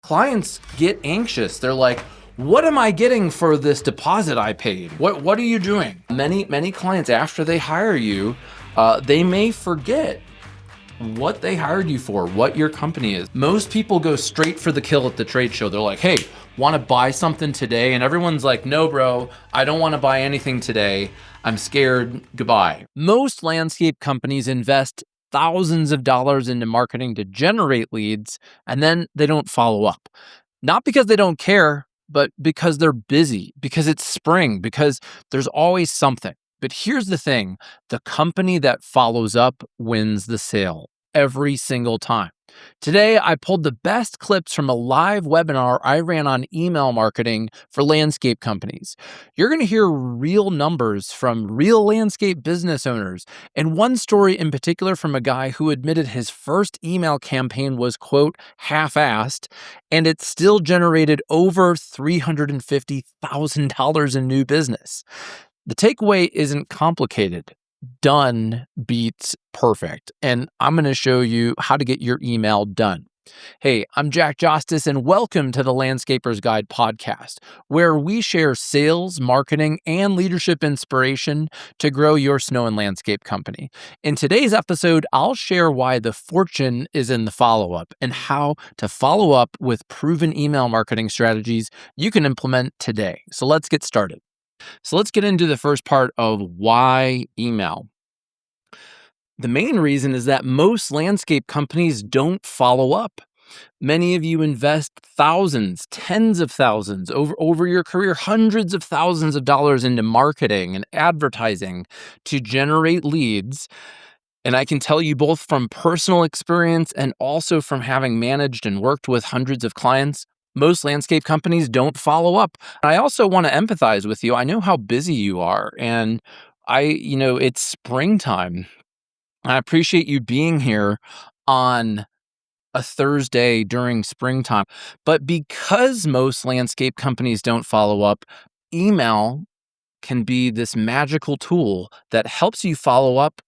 Clients get anxious. They're like, what am I getting for this deposit I paid? What are you doing? Many clients, after they hire you, they may forget what they hired you for, what your company is. Most people go straight for the kill at the trade show. They're like, hey, want to buy something today? And everyone's like, no, bro, I don't want to buy anything today. I'm scared. Goodbye. Most landscape companies invest thousands of dollars into marketing to generate leads, and then they don't follow up. Not because they don't care, but because they're busy, because it's spring, because there's always something. But here's the thing, the company that follows up wins the sale every single time. Today, I pulled the best clips from a live webinar I ran on email marketing for landscape companies. You're going to hear real numbers from real landscape business owners, and one story in particular from a guy who admitted his first email campaign was, quote, half-assed, and it still generated over $350,000 in new business. The takeaway isn't complicated. Done beats perfect. And I'm going to show you how to get your email done. Hey, I'm Jack Jostes, and welcome to the Landscaper's Guide podcast, where we share sales, marketing, and leadership inspiration to grow your snow and landscape company. In today's episode, I'll share why the fortune is in the follow-up and how to follow up with proven email marketing strategies you can implement today. So let's get started. So let's get into the first part of why email. The main reason is that most landscape companies don't follow up. Many of you invest thousands, tens of thousands over your career, hundreds of thousands of dollars into marketing and advertising to generate leads. And I can tell you both from personal experience and also from having managed and worked with hundreds of clients, most landscape companies don't follow up. I also want to empathize with you. I know how busy you are, and it's springtime. I appreciate you being here on a Thursday during springtime. But because most landscape companies don't follow up, email can be this magical tool that helps you follow up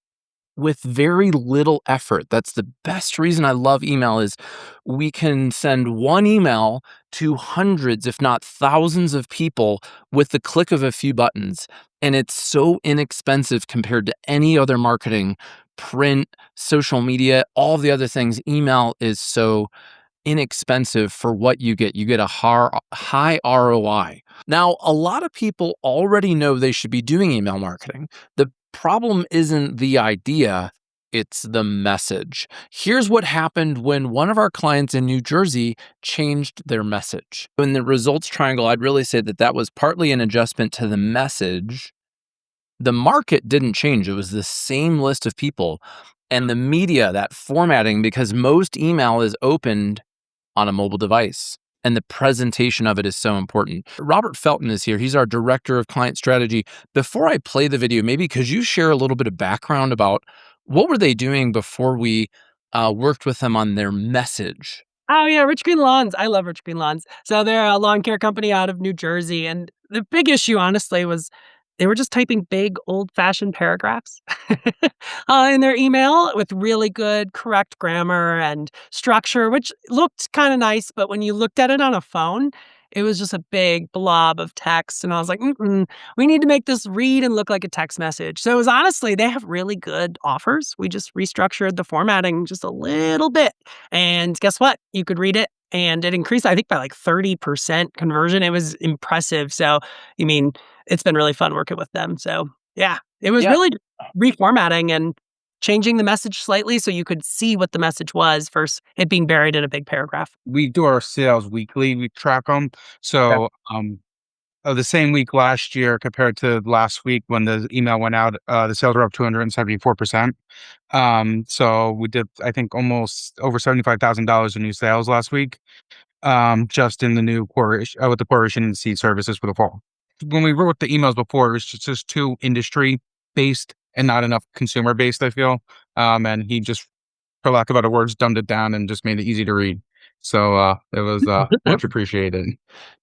with very little effort. That's the best reason I love email is we can send one email to hundreds, if not thousands of people with the click of a few buttons. And it's so inexpensive compared to any other marketing, print, social media, all the other things. Email is so inexpensive for what you get. You get a high ROI. Now, a lot of people already know they should be doing email marketing. The problem isn't the idea, it's the message. Here's what happened when one of our clients in New Jersey changed their message. In the results triangle, I'd really say that was partly an adjustment to the message. The market didn't change. It was the same list of people. And the media, that formatting, because most email is opened on a mobile device, and the presentation of it is so important. Robert Felton is here. He's our Director of Client Strategy. Before I play the video, maybe could you share a little bit of background about what were they doing before we worked with them on their message? Oh, yeah, Rich Green Lawns. I love Rich Green Lawns. So they're a lawn care company out of New Jersey, and the big issue, honestly, was they were just typing big, old-fashioned paragraphs in their email with really good, correct grammar and structure, which looked kinda nice, but when you looked at it on a phone, it was just a big blob of text, and I was like, "Mm-mm, we need to make this read and look like a text message." So it was honestly, they have really good offers. We just restructured the formatting just a little bit, and guess what? You could read it, and it increased, I think, by like 30% conversion. It was impressive. So, I mean, it's been really fun working with them. So, yeah, it was Yeah. really reformatting and changing the message slightly so you could see what the message was versus it being buried in a big paragraph. We do our sales weekly. We track them. So, the same week last year compared to last week when the email went out, the sales were up 274%. So we did, I think, almost over $75,000 in new sales last week, just in the new quarter with the quarter and seed services for the fall. When we wrote the emails before, it was just too industry based and not enough consumer based, I feel. And he just, for lack of better words, dumbed it down and just made it easy to read. So it was much appreciated.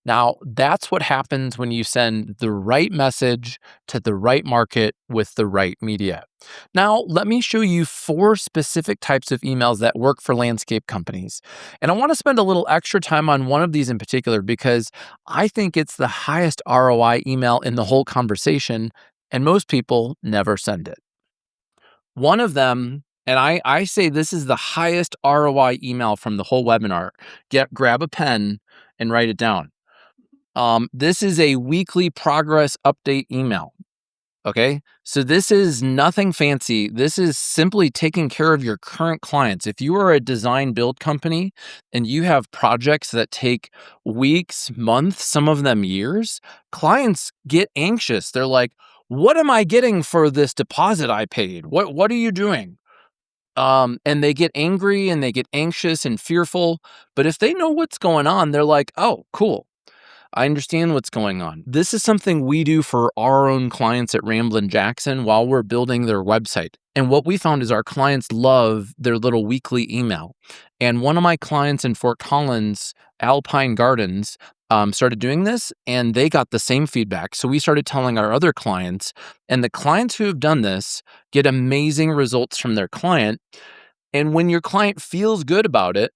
Now, that's what happens when you send the right message to the right market with the right media. Now, let me show you 4 specific types of emails that work for landscape companies. And I want to spend a little extra time on one of these in particular because I think it's the highest ROI email in the whole conversation, and most people never send it. One of them, and I say this is the highest ROI email from the whole webinar. Grab a pen and write it down. This is a weekly progress update email. Okay. So this is nothing fancy. This is simply taking care of your current clients. If you are a design build company and you have projects that take weeks, months, some of them years, clients get anxious. They're like, what am I getting for this deposit I paid? What are you doing? And they get angry and they get anxious and fearful. But if they know what's going on, they're like, oh, cool. I understand what's going on. This is something we do for our own clients at Ramblin Jackson while we're building their website. And what we found is our clients love their little weekly email. And one of my clients in Fort Collins, Alpine Gardens, started doing this and they got the same feedback. So we started telling our other clients, and the clients who have done this get amazing results from their client. And when your client feels good about it,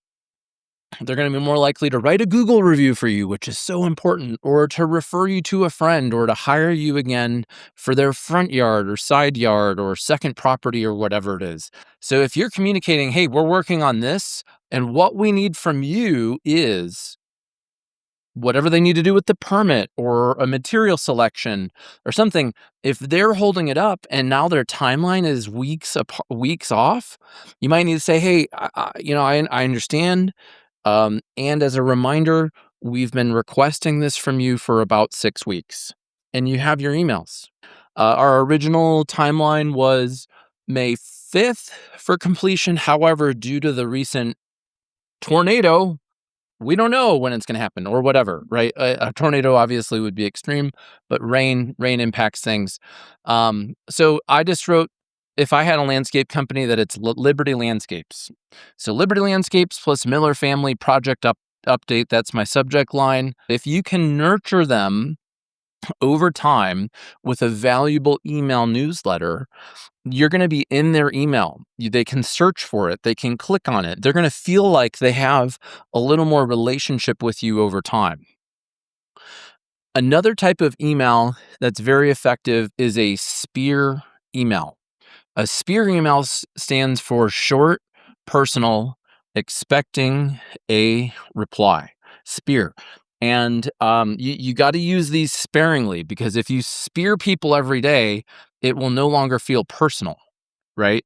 they're going to be more likely to write a Google review for you, which is so important, or to refer you to a friend, or to hire you again for their front yard or side yard or second property or whatever it is. So if you're communicating, hey, we're working on this, and what we need from you is whatever they need to do with the permit or a material selection or something, if they're holding it up and now their timeline is weeks off, you might need to say, hey, I understand, and as a reminder, we've been requesting this from you for about 6 weeks, and you have your emails. Our original timeline was May 5th for completion. However, due to the recent tornado, we don't know when it's going to happen or whatever, right? A tornado obviously would be extreme, but rain impacts things. So I just wrote, if I had a landscape company, that it's Liberty Landscapes. So Liberty Landscapes plus Miller Family Project update. That's my subject line. If you can nurture them over time with a valuable email newsletter, you're going to be in their email. They can search for it. They can click on it. They're going to feel like they have a little more relationship with you over time. Another type of email that's very effective is a spear email. A spear email stands for short, personal, expecting a reply. Spear. And you got to use these sparingly, because if you spear people every day, it will no longer feel personal, right?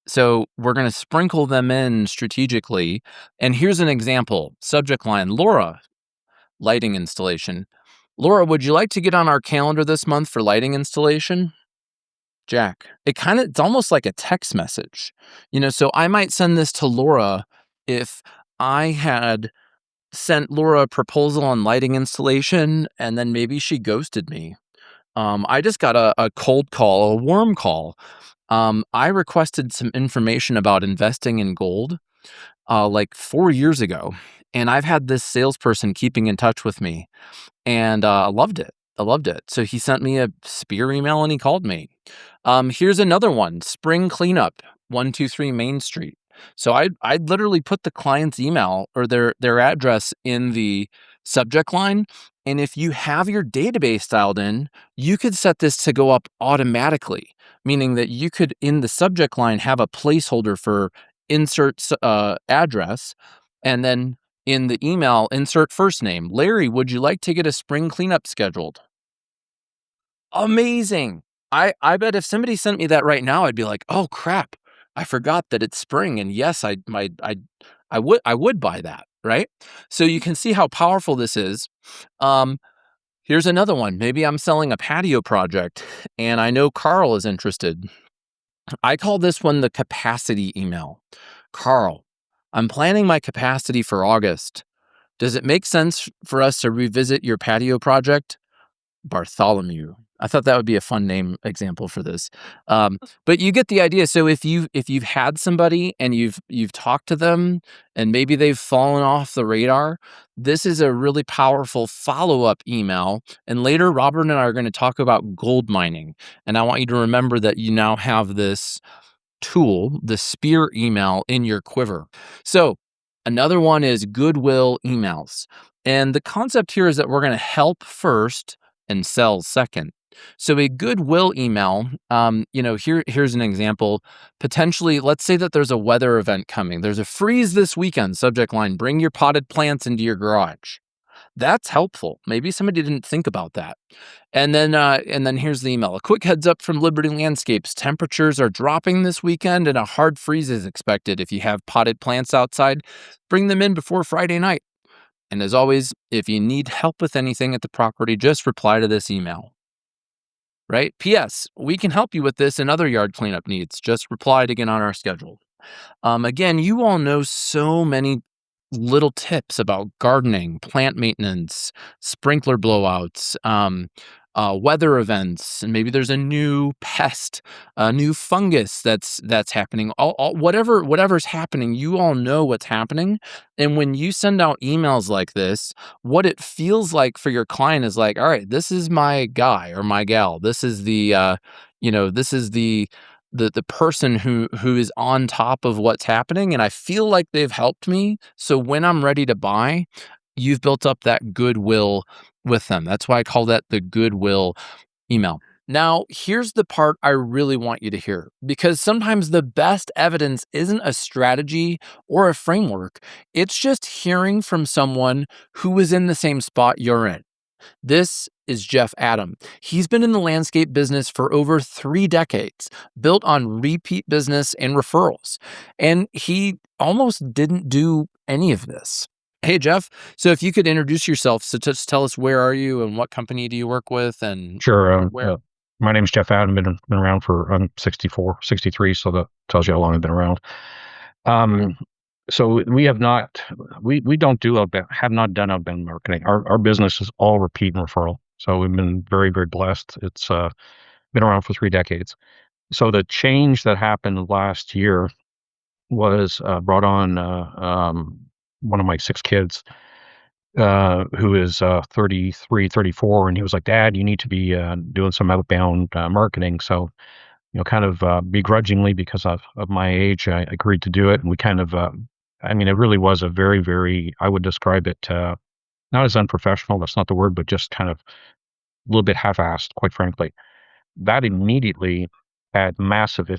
So we're going to sprinkle them in strategically. And here's an example. Subject line, Laura, lighting installation. Laura, would you like to get on our calendar this month for lighting installation? Jack. It's almost like a text message. So I might send this to Laura if I had sent Laura a proposal on lighting installation and then maybe she ghosted me. I just got a cold call, a warm call. I requested some information about investing in gold like 4 years ago, and I've had this salesperson keeping in touch with me, and I loved it. I loved it. So he sent me a spear email and he called me. Here's another one: spring cleanup, 123 Main Street. So I'd literally put the client's email or their address in the subject line. And if you have your database dialed in, you could set this to go up automatically, meaning that you could, in the subject line, have a placeholder for insert address, and then in the email, insert first name. Larry, would you like to get a spring cleanup scheduled? Amazing. I bet if somebody sent me that right now, I'd be like, "Oh crap. I forgot that it's spring, and yes, I would buy that," right? So you can see how powerful this is. Um, Here's another one. Maybe I'm selling a patio project and I know Carl is interested. I call this one the capacity email. Carl, I'm planning my capacity for August. Does it make sense for us to revisit your patio project? Bartholomew. I thought that would be a fun name example for this. But you get the idea. So if you've had somebody and you've talked to them and maybe they've fallen off the radar, this is a really powerful follow-up email. And later, Robert and I are going to talk about gold mining. And I want you to remember that you now have this tool, the spear email, in your quiver. So another one is Goodwill emails. And the concept here is that we're going to help first and sell second. So a Goodwill email, here's an example. Potentially, let's say that there's a weather event coming. There's a freeze this weekend, subject line, bring your potted plants into your garage. That's helpful. Maybe somebody didn't think about that. And then here's the email. A quick heads up from Liberty Landscapes. Temperatures are dropping this weekend and a hard freeze is expected. If you have potted plants outside, bring them in before Friday night. And as always, if you need help with anything at the property, just reply to this email. Right? P.S. We can help you with this and other yard cleanup needs. Just reply to get on our schedule. Again, you all know so many little tips about gardening, plant maintenance, sprinkler blowouts, weather events, and maybe there's a new pest, a new fungus that's happening. Whatever's happening, you all know what's happening. And when you send out emails like this, what it feels like for your client is like, all right, this is my guy or my gal. This is this is the person who is on top of what's happening, and I feel like they've helped me. So when I'm ready to buy, you've built up that goodwill with them. That's why I call that the goodwill email. Now, here's the part I really want you to hear, because sometimes the best evidence isn't a strategy or a framework. It's just hearing from someone who was in the same spot you're in. This is Jeff Adam. He's been in the landscape business for over 3 decades, built on repeat business and referrals. And he almost didn't do any of this. Hey, Jeff. So if you could introduce yourself, so just tell us, where are you and what company do you work with and Sure. where? My name's Jeff Adam. Been around for, I'm 64, 63, so that tells you how long I've been around. So we have not, we don't do outbound, have not done outbound marketing. Our business is all repeat and referral. So we've been very, very blessed. It's been around for 3 decades. So the change that happened last year was brought on one of my 6 kids, who is 33, 34, and he was like, "Dad, you need to be doing some outbound marketing." So, kind of begrudgingly, because of my age, I agreed to do it, and we kind of, it really was a very, very, I would describe it not as unprofessional, that's not the word, but just kind of a little bit half-assed, quite frankly. That immediately had massive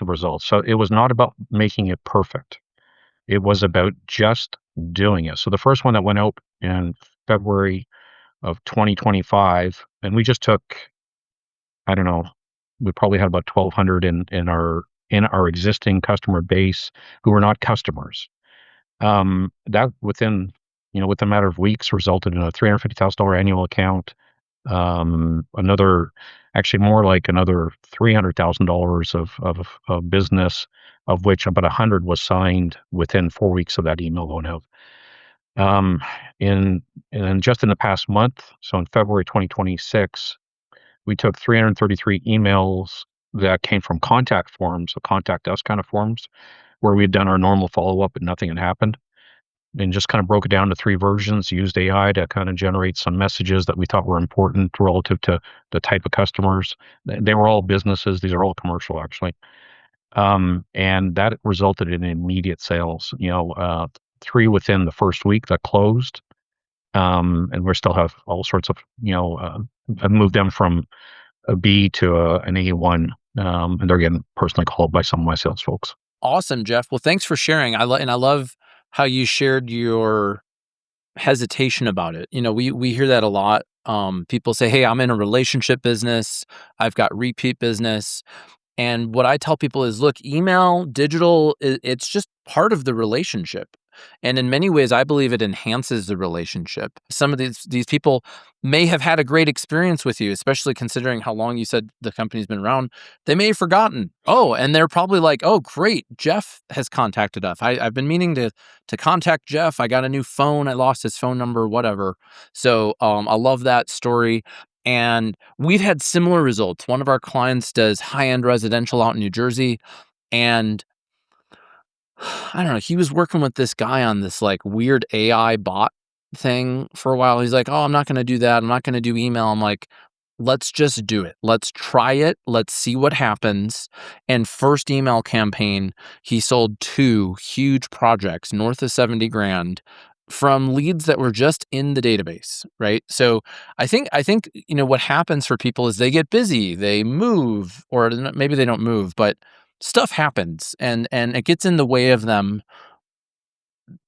results. So it was not about making it perfect. It was about just doing it. So the first one that went out in February of 2025, and we just took, I don't know, we probably had about 1,200 in our existing customer base who were not customers. That within a matter of weeks resulted in a $350,000 annual account. Actually more like another $300,000 of business, of which about 100 was signed within 4 weeks of that email going out. And just in the past month, so in February 2026, we took 333 emails that came from contact forms, so contact us kind of forms, where we had done our normal follow-up and nothing had happened, and just kind of broke it down to 3 versions, used AI to kind of generate some messages that we thought were important relative to the type of customers. They were all businesses. These are all commercial, actually. And that resulted in immediate sales, 3 within the first week that closed. And we still have all sorts of, I've moved them from a B to an A1, and they're getting personally called by some of my sales folks. Awesome, Jeff. Well, thanks for sharing. I love how you shared your hesitation about it. We hear that a lot. People say, "Hey, I'm in a relationship business. I've got repeat business." And what I tell people is, look, email, digital, it's just part of the relationship. And in many ways, I believe it enhances the relationship. Some of these people may have had a great experience with you, especially considering how long you said the company's been around. They may have forgotten. Oh, and they're probably like, "Oh, great, Jeff has contacted us. I've been meaning to contact Jeff. I got a new phone. I lost his phone number, whatever." So I love that story. And we've had similar results. One of our clients does high-end residential out in New Jersey, and I don't know, he was working with this guy on this like weird AI bot thing for a while. He's like, "Oh, I'm not going to do that. I'm not going to do email." I'm like, "Let's just do it. Let's try it. Let's see what happens." And first email campaign, he sold 2 huge projects north of 70 grand from leads that were just in the database, right? So I think what happens for people is they get busy, they move, or maybe they don't move, but stuff happens and it gets in the way of them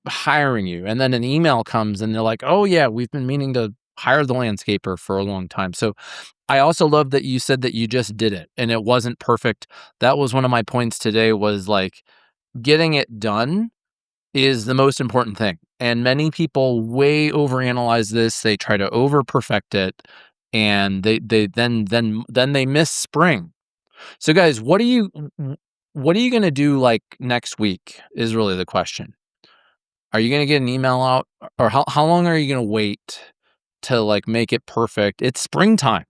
hiring you. And then an email comes and they're like, "Oh yeah, we've been meaning to hire the landscaper for a long time." So I also love that you said that you just did it and it wasn't perfect. That was one of my points today, was like getting it done is the most important thing. And many people way overanalyze this. They try to over perfect it, and then they miss spring. So guys, what are you going to do like next week is really the question. Are you going to get an email out, or how long are you going to wait to like make it perfect? It's springtime.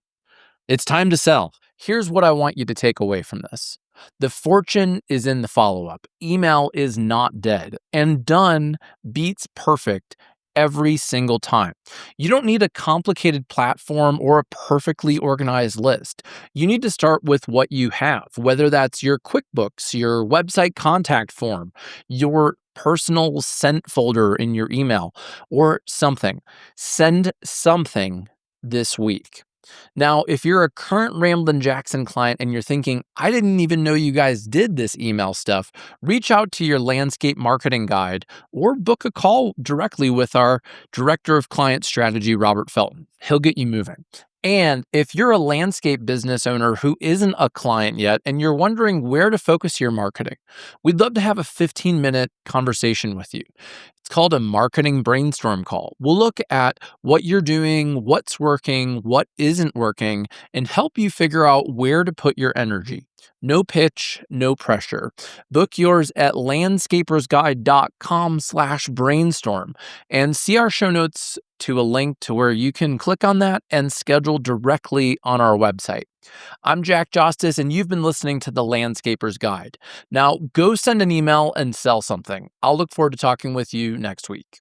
It's time to sell. Here's what I want you to take away from this. The fortune is in the follow-up. Email is not dead, and done beats perfect every single time. You don't need a complicated platform or a perfectly organized list. You need to start with what you have, whether that's your QuickBooks, your website contact form, your personal sent folder in your email, or something. Send something this week. Now, if you're a current Ramblin' Jackson client and you're thinking, "I didn't even know you guys did this email stuff," reach out to your landscape marketing guide or book a call directly with our Director of Client Strategy, Robert Felton. He'll get you moving. And if you're a landscape business owner who isn't a client yet and you're wondering where to focus your marketing, we'd love to have a 15-minute conversation with you. It's called a marketing brainstorm call. We'll look at what you're doing, what's working, what isn't working, and help you figure out where to put your energy. No pitch, no pressure. Book yours at landscapersguide.com/brainstorm and see our show notes to a link to where you can click on that and schedule directly on our website. I'm Jack Jostes, and you've been listening to The Landscaper's Guide. Now, go send an email and sell something. I'll look forward to talking with you next week.